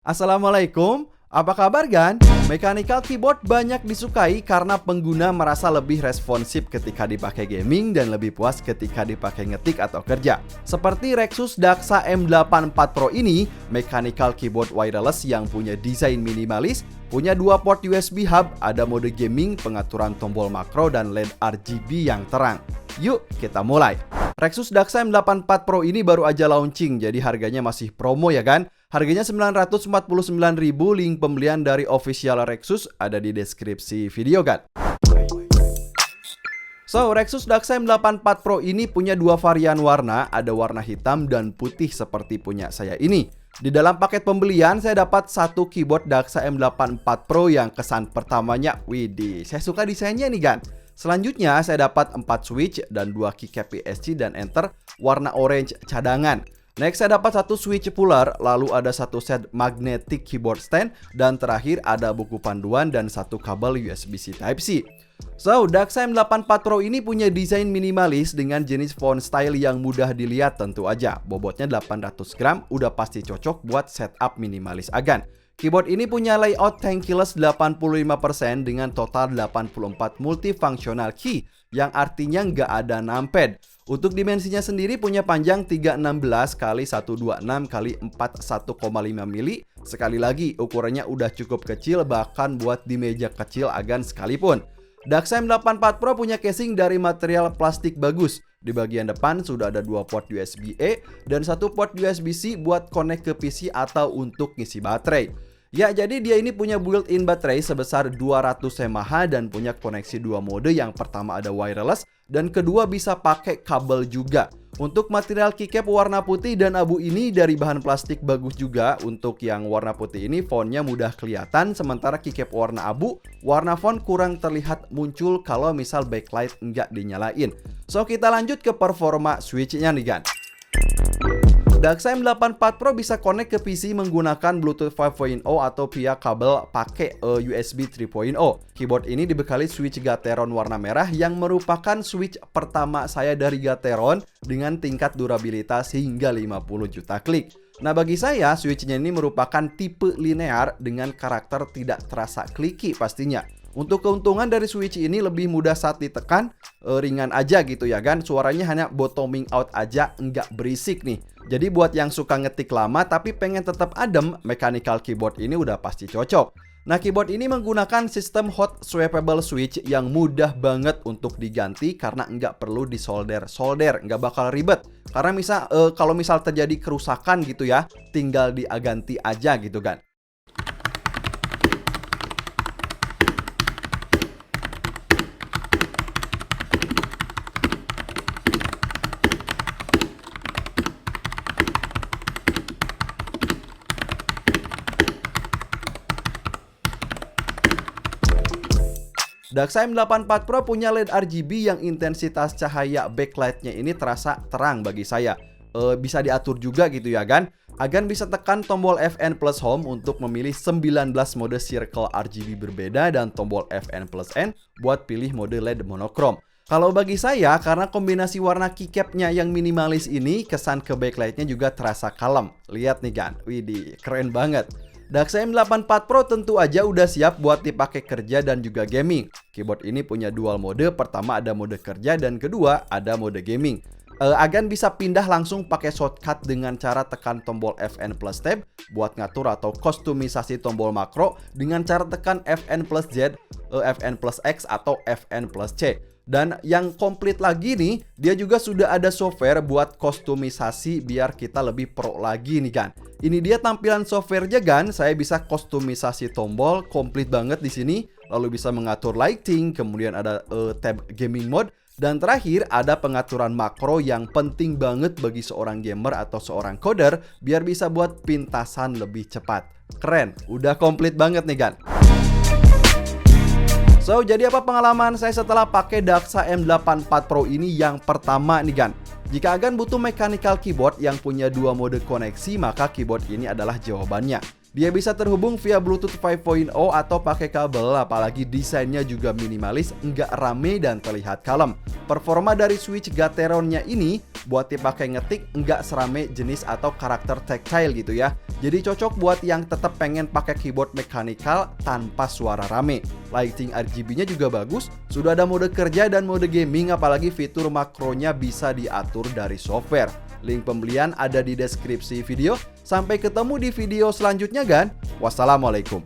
Assalamualaikum, apa kabar Gan? Mechanical keyboard banyak disukai karena pengguna merasa lebih responsif ketika dipakai gaming dan lebih puas ketika dipakai ngetik atau kerja. Seperti Rexus Daxa M84 Pro ini, mechanical keyboard wireless yang punya desain minimalis, punya dua port USB hub, ada mode gaming, pengaturan tombol makro, dan LED RGB yang terang. Yuk, kita mulai. Rexus Daxa M84 Pro ini baru aja launching, jadi harganya masih promo ya kan? Harganya 949.000, link pembelian dari official Rexus ada di deskripsi video kan? So, Rexus Daxa M84 Pro ini punya dua varian warna, ada warna hitam dan putih seperti punya saya ini. Di dalam paket pembelian, saya dapat satu keyboard Daxa M84 Pro yang kesan pertamanya, widih, saya suka desainnya nih kan? Selanjutnya, saya dapat 4 switch dan 2 keycap PSG dan enter warna orange cadangan. Next, saya dapat satu switch puller, lalu ada satu set magnetic keyboard stand, dan terakhir ada buku panduan dan satu kabel USB-C Type-C. So, Daxa M84 Pro ini punya desain minimalis dengan jenis font style yang mudah dilihat tentu aja. Bobotnya 800 gram, udah pasti cocok buat setup minimalis agan. Keyboard ini punya layout thankless 85% dengan total 84 multifunctional key, yang artinya nggak ada numpad. Untuk dimensinya sendiri punya panjang 316 x 126 x 41,5 mili. Sekali lagi, ukurannya udah cukup kecil, bahkan buat di meja kecil agan sekalipun. Daxa M84 Pro punya casing dari material plastik bagus. Di bagian depan sudah ada dua port USB-A dan satu port USB-C buat connect ke PC atau untuk ngisi baterai. Ya, jadi dia ini punya built-in baterai sebesar 200 mAh dan punya koneksi dua mode. Yang pertama ada wireless dan kedua bisa pakai kabel juga. Untuk material keycap warna putih dan abu ini dari bahan plastik bagus juga. Untuk yang warna putih ini fontnya mudah kelihatan, sementara keycap warna abu, warna font kurang terlihat muncul kalau misal backlight nggak dinyalain. So, kita lanjut ke performa switch-nya nih kan. Daxa M84 Pro bisa connect ke PC menggunakan Bluetooth 5.0 atau via kabel pakai USB 3.0. Keyboard ini dibekali switch Gateron warna merah yang merupakan switch pertama saya dari Gateron dengan tingkat durabilitas hingga 50 juta klik. Nah, bagi saya switchnya ini merupakan tipe linear dengan karakter tidak terasa kliki pastinya. Untuk keuntungan dari switch ini lebih mudah saat ditekan, ringan aja gitu ya kan. Suaranya hanya bottoming out aja, nggak berisik nih. Jadi buat yang suka ngetik lama tapi pengen tetap adem, mechanical keyboard ini udah pasti cocok. Nah, keyboard ini menggunakan sistem hot swappable switch yang mudah banget untuk diganti karena nggak perlu disolder, nggak bakal ribet. Karena kalau misal terjadi kerusakan gitu ya, tinggal diganti aja gitu kan. Daxa M84 Pro punya LED RGB yang intensitas cahaya backlightnya ini terasa terang bagi saya. Bisa diatur juga gitu ya kan. Agan bisa tekan tombol FN plus home untuk memilih 19 mode circle RGB berbeda dan tombol FN plus N buat pilih mode LED monokrom. Kalau bagi saya, karena kombinasi warna keycapnya yang minimalis ini, kesan ke backlightnya juga terasa kalem. Lihat nih kan, widih, keren banget. Daxa M84 Pro tentu aja udah siap buat dipakai kerja dan juga gaming. Keyboard ini punya dual mode, pertama ada mode kerja dan kedua ada mode gaming. Agan bisa pindah langsung pakai shortcut dengan cara tekan tombol FN plus tab buat ngatur atau kustomisasi tombol makro dengan cara tekan FN plus Z, FN plus X atau FN plus C. Dan yang komplit lagi nih, dia juga sudah ada software buat kustomisasi biar kita lebih pro lagi nih kan. Ini dia tampilan softwarenya kan, saya bisa kustomisasi tombol, komplit banget di sini. Lalu bisa mengatur lighting, kemudian ada tab gaming mode. Dan terakhir ada pengaturan makro yang penting banget bagi seorang gamer atau seorang coder biar bisa buat pintasan lebih cepat. Keren, udah komplit banget nih kan. So, jadi apa pengalaman saya setelah pakai Daxa M84 Pro ini? Yang pertama nih kan, jika Agan butuh mechanical keyboard yang punya dua mode koneksi, maka keyboard ini adalah jawabannya. Dia bisa terhubung via Bluetooth 5.0 atau pakai kabel, apalagi desainnya juga minimalis, nggak rame dan terlihat kalem. Performa dari Switch Gateronnya ini buat dipakai ngetik nggak serame jenis atau karakter tactile gitu ya. Jadi cocok buat yang tetap pengen pakai keyboard mechanical tanpa suara rame. Lighting RGB-nya juga bagus, sudah ada mode kerja dan mode gaming, apalagi fitur makronya bisa diatur dari software. Link pembelian ada di deskripsi video. Sampai ketemu di video selanjutnya, Gan. Wassalamualaikum.